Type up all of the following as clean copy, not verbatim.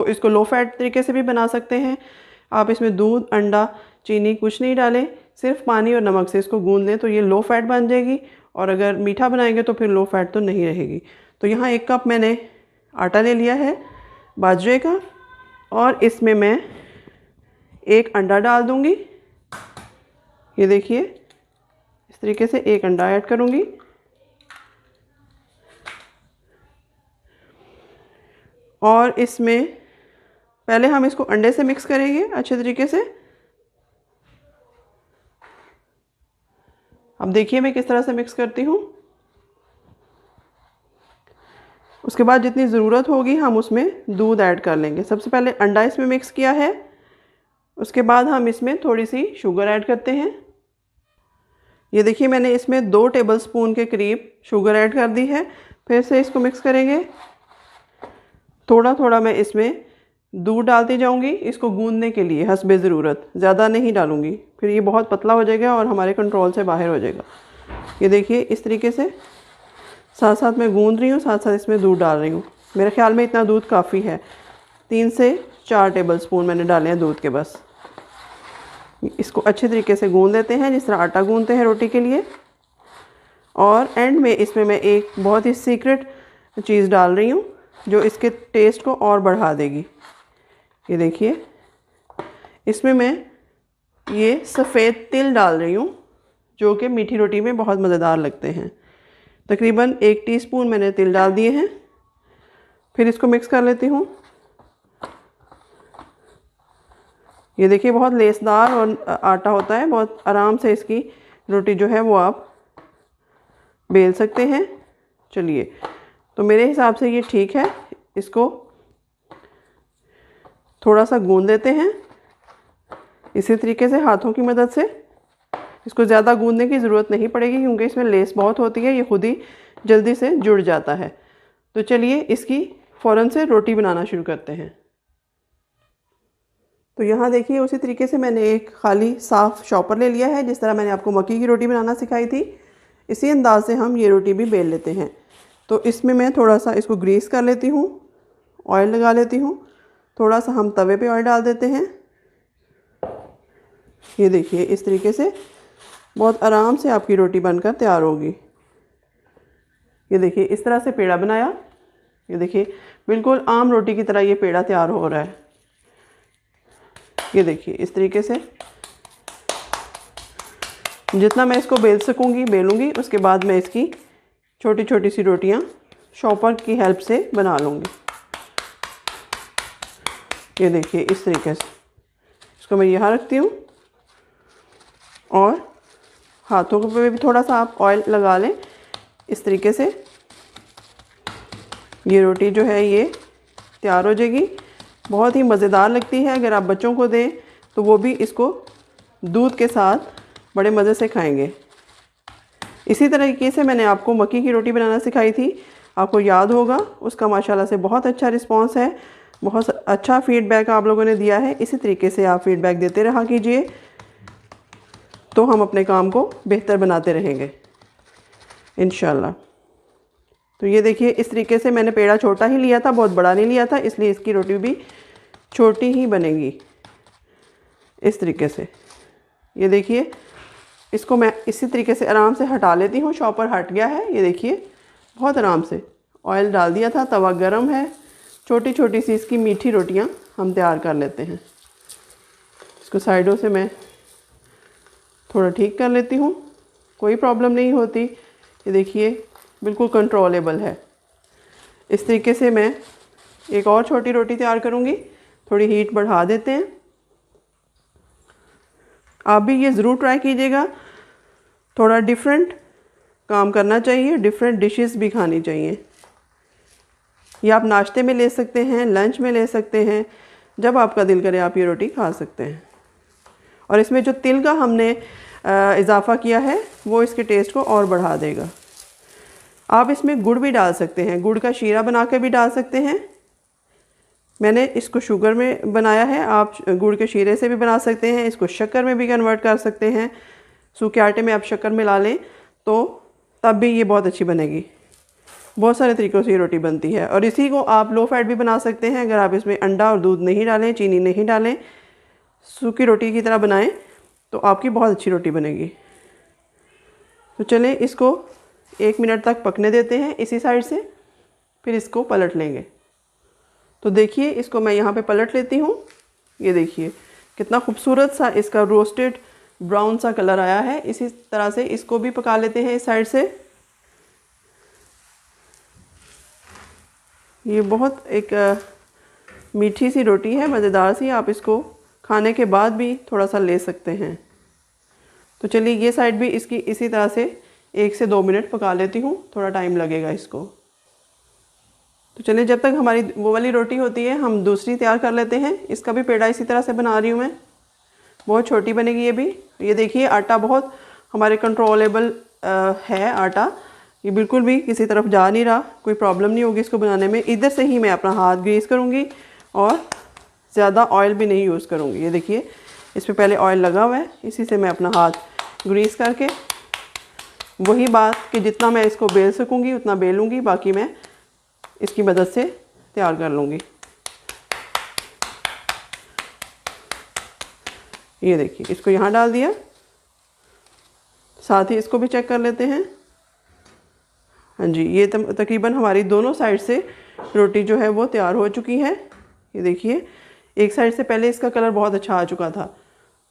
तो इसको low fat तरीके से भी बना सकते हैं। आप इसमें दूध, अंडा, चीनी कुछ नहीं डालें, सिर्फ पानी और नमक से इसको गूंद लें तो ये लो फैट बन जाएगी। और अगर मीठा बनाएंगे तो फिर लो फैट तो नहीं रहेगी। तो यहाँ 1 कप मैंने आटा ले लिया है बाजरे का, और इसमें मैं 1 अंडा डाल दूँगी। ये देखिए इस तरीके से 1 अंडा ऐड करूँगी। और इसमें पहले हम इसको अंडे से मिक्स करेंगे अच्छे तरीके से। अब देखिए मैं किस तरह से मिक्स करती हूँ। उसके बाद जितनी ज़रूरत होगी हम उसमें दूध ऐड कर लेंगे। सबसे पहले अंडा इसमें मिक्स किया है, उसके बाद हम इसमें थोड़ी सी शुगर ऐड करते हैं। ये देखिए मैंने इसमें 2 टेबलस्पून के करीब शुगर ऐड कर दी है। फिर से इसको मिक्स करेंगे। थोड़ा थोड़ा मैं इसमें दूध डालती जाऊंगी इसको गूंदने के लिए हस्बे ज़रूरत, ज़्यादा नहीं डालूंगी, फिर ये बहुत पतला हो जाएगा और हमारे कंट्रोल से बाहर हो जाएगा। ये देखिए इस तरीके से साथ साथ मैं गूंद रही हूँ, साथ साथ इसमें दूध डाल रही हूँ। मेरे ख्याल में इतना दूध काफ़ी है, 3 से 4 टेबलस्पून मैंने डाले हैं दूध के बस। इसको अच्छे तरीके से गूंद लेते हैं जिस तरह आटा गूंदते हैं रोटी के लिए। और एंड में इसमें मैं एक बहुत ही सीक्रेट चीज़ डाल रही हूँ जो इसके टेस्ट को और बढ़ा देगी। ये देखिए इसमें मैं ये सफ़ेद तिल डाल रही हूँ जो कि मीठी रोटी में बहुत मज़ेदार लगते हैं। तकरीबन 1 टीस्पून मैंने तिल डाल दिए हैं। फिर इसको मिक्स कर लेती हूँ। ये देखिए बहुत लेसदार और आटा होता है, बहुत आराम से इसकी रोटी जो है वो आप बेल सकते हैं। चलिए तो मेरे हिसाब से ये ठीक है। इसको थोड़ा सा गूंद लेते हैं इसी तरीके से हाथों की मदद से। इसको ज़्यादा गूंदने की ज़रूरत नहीं पड़ेगी क्योंकि इसमें लेस बहुत होती है, ये खुद ही जल्दी से जुड़ जाता है। तो चलिए इसकी फ़ौरन से रोटी बनाना शुरू करते हैं। तो यहाँ देखिए उसी तरीके से मैंने एक खाली साफ़ शॉपर ले लिया है, जिस तरह मैंने आपको मक्की की रोटी बनाना सिखाई थी इसी अंदाज से हम ये रोटी भी बेल लेते हैं। तो इसमें मैं थोड़ा सा इसको ग्रीस कर लेती हूँ, ऑयल लगा लेती हूँ। थोड़ा सा हम तवे पे ऑयल डाल देते हैं। ये देखिए इस तरीके से बहुत आराम से आपकी रोटी बनकर तैयार होगी। ये देखिए इस तरह से पेड़ा बनाया। ये देखिए बिल्कुल आम रोटी की तरह ये पेड़ा तैयार हो रहा है। ये देखिए इस तरीके से जितना मैं इसको बेल सकूंगी बेलूंगी, उसके बाद मैं इसकी छोटी छोटी सी रोटियां शॉपर की हेल्प से बना लूँगी। ये देखिए इस तरीके से इसको मैं यहाँ रखती हूँ और हाथों पे भी थोड़ा सा आप ऑयल लगा लें। इस तरीके से ये रोटी जो है ये तैयार हो जाएगी। बहुत ही मज़ेदार लगती है। अगर आप बच्चों को दें तो वो भी इसको दूध के साथ बड़े मज़े से खाएंगे। इसी तरीके से मैंने आपको मक्की की रोटी बनाना सिखाई थी, आपको याद होगा। उसका माशाल्लाह से बहुत अच्छा रिस्पांस है, बहुत अच्छा फीडबैक आप लोगों ने दिया है। इसी तरीके से आप फीडबैक देते रहा कीजिए तो हम अपने काम को बेहतर बनाते रहेंगे इंशाल्लाह। तो ये देखिए इस तरीके से मैंने पेड़ा छोटा ही लिया था, बहुत बड़ा नहीं लिया था, इसलिए इसकी रोटी भी छोटी ही बनेगी इस तरीके से। ये देखिए इसको मैं इसी तरीके से आराम से हटा लेती हूँ। शॉपर हट गया है। ये देखिए बहुत आराम से ऑयल डाल दिया था, तवा गरम है। छोटी छोटी सी इसकी मीठी रोटियाँ हम तैयार कर लेते हैं। इसको साइडों से मैं थोड़ा ठीक कर लेती हूँ, कोई प्रॉब्लम नहीं होती। ये देखिए बिल्कुल कंट्रोलेबल है। इस तरीके से मैं एक और छोटी रोटी तैयार करूँगी। थोड़ी हीट बढ़ा देते हैं। आप भी ये ज़रूर ट्राई कीजिएगा। थोड़ा डिफरेंट काम करना चाहिए, डिफरेंट डिशेस भी खानी चाहिए। ये आप नाश्ते में ले सकते हैं, लंच में ले सकते हैं, जब आपका दिल करे आप ये रोटी खा सकते हैं। और इसमें जो तिल का हमने इजाफ़ा किया है वो इसके टेस्ट को और बढ़ा देगा। आप इसमें गुड़ भी डाल सकते हैं, गुड़ का शीरा बना के भी डाल सकते हैं। मैंने इसको शुगर में बनाया है, आप गुड़ के शीरे से भी बना सकते हैं। इसको शक्कर में भी कन्वर्ट कर सकते हैं। सूखे आटे में आप शक्कर मिला लें तो तब भी ये बहुत अच्छी बनेगी। बहुत सारे तरीक़ों से ये रोटी बनती है। और इसी को आप लो फैट भी बना सकते हैं। अगर आप इसमें अंडा और दूध नहीं डालें, चीनी नहीं डालें, सूखी रोटी की तरह बनाएं तो आपकी बहुत अच्छी रोटी बनेगी। तो चलें इसको 1 मिनट तक पकने देते हैं इसी साइड से, फिर इसको पलट लेंगे। तो देखिए इसको मैं यहाँ पे पलट लेती हूँ। ये देखिए कितना खूबसूरत सा इसका रोस्टेड ब्राउन सा कलर आया है। इसी तरह से इसको भी पका लेते हैं इस साइड से। ये बहुत एक मीठी सी रोटी है, मज़ेदार सी। आप इसको खाने के बाद भी थोड़ा सा ले सकते हैं। तो चलिए ये साइड भी इसकी इसी तरह से 1 से 2 मिनट पका लेती हूँ, थोड़ा टाइम लगेगा इसको। तो चलिए जब तक हमारी वो वाली रोटी होती है हम दूसरी तैयार कर लेते हैं। इसका भी पेड़ा इसी तरह से बना रही हूँ मैं, बहुत छोटी बनेगी ये भी। ये देखिए आटा बहुत हमारे कंट्रोलेबल है आटा, ये बिल्कुल भी किसी तरफ जा नहीं रहा, कोई प्रॉब्लम नहीं होगी इसको बनाने में। इधर से ही मैं अपना हाथ ग्रीस करूँगी और ज़्यादा ऑयल भी नहीं यूज़ करूँगी। ये देखिए इस पर पहले ऑयल लगा हुआ है, इसी से मैं अपना हाथ ग्रीस करके वही बात कि जितना मैं इसको बेल सकूँगी उतना बेलूँगी, बाकी मैं इसकी मदद से तैयार कर लूँगी। ये देखिए इसको यहाँ डाल दिया, साथ ही इसको भी चेक कर लेते हैं। हाँ जी, ये तकरीबन हमारी दोनों साइड से रोटी जो है वो तैयार हो चुकी है। ये देखिए एक साइड से पहले इसका कलर बहुत अच्छा आ चुका था,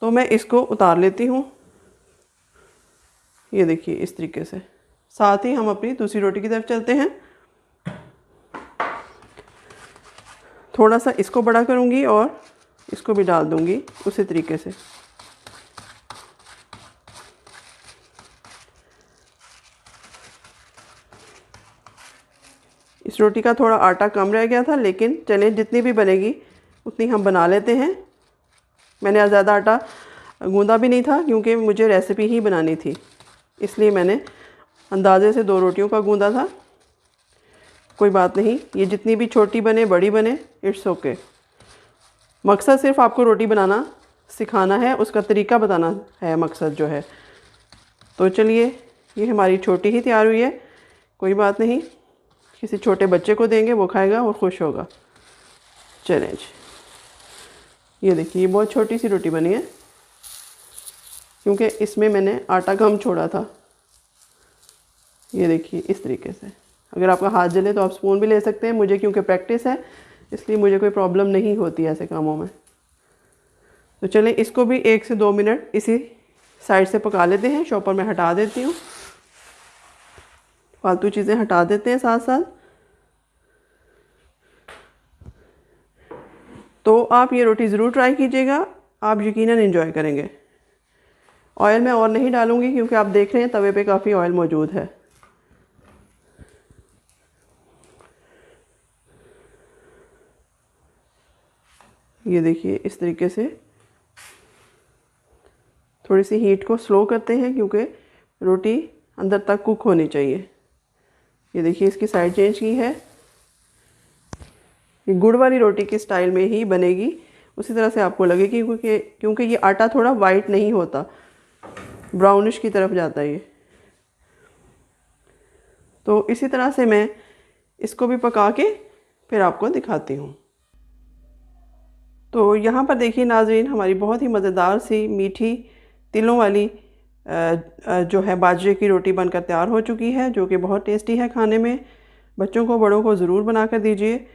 तो मैं इसको उतार लेती हूँ। ये देखिए इस तरीके से। साथ ही हम अपनी दूसरी रोटी की तरफ चलते हैं। थोड़ा सा इसको बड़ा करूँगी और इसको भी डाल दूँगी उसी तरीके से। इस रोटी का थोड़ा आटा कम रह गया था, लेकिन चलें जितनी भी बनेगी उतनी हम बना लेते हैं। मैंने आज ज़्यादा आटा गूंदा भी नहीं था क्योंकि मुझे रेसिपी ही बनानी थी, इसलिए मैंने अंदाजे से 2 रोटियों का गूंदा था। कोई बात नहीं, ये जितनी भी छोटी बने बड़ी बने इट्स ओके। मकसद सिर्फ आपको रोटी बनाना सिखाना है, उसका तरीका बताना है मकसद जो है। तो चलिए ये हमारी छोटी ही तैयार हुई है, कोई बात नहीं, किसी छोटे बच्चे को देंगे वो खाएगा और खुश होगा। चलें जी, ये देखिए ये बहुत छोटी सी रोटी बनी है क्योंकि इसमें मैंने आटा कम छोड़ा था। ये देखिए इस तरीके से। अगर आपका हाथ जले तो आप स्पून भी ले सकते हैं। मुझे क्योंकि प्रैक्टिस है इसलिए मुझे कोई प्रॉब्लम नहीं होती ऐसे कामों में। तो चलें इसको भी 1 से 2 मिनट इसी साइड से पका लेते हैं। चॉपर में हटा देती हूँ, फालतू चीज़ें हटा देते हैं साथ साथ। तो आप ये रोटी ज़रूर ट्राई कीजिएगा, आप यकीनन एंजॉय करेंगे। ऑयल मैं और नहीं डालूँगी क्योंकि आप देख रहे हैं तवे पे काफ़ी ऑयल मौजूद है। ये देखिए इस तरीके से थोड़ी सी हीट को स्लो करते हैं क्योंकि रोटी अंदर तक कुक होनी चाहिए। ये देखिए इसकी साइड चेंज की है। ये गुड़ वाली रोटी के स्टाइल में ही बनेगी, उसी तरह से आपको लगेगी क्योंकि ये आटा थोड़ा वाइट नहीं होता, ब्राउनिश की तरफ जाता है ये। तो इसी तरह से मैं इसको भी पका के फिर आपको दिखाती हूँ। तो यहाँ पर देखिए नाज़रीन, हमारी बहुत ही मज़ेदार सी मीठी तिलों वाली जो है बाजरे की रोटी बनकर तैयार हो चुकी है, जो कि बहुत टेस्टी है खाने में। बच्चों को बड़ों को ज़रूर बना कर दीजिए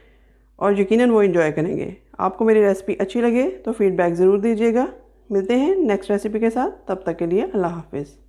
और यकीनन वो एंजॉय करेंगे। आपको मेरी रेसिपी अच्छी लगे तो फीडबैक ज़रूर दीजिएगा। मिलते हैं नेक्स्ट रेसिपी के साथ, तब तक के लिए अल्लाह हाफ़िज़।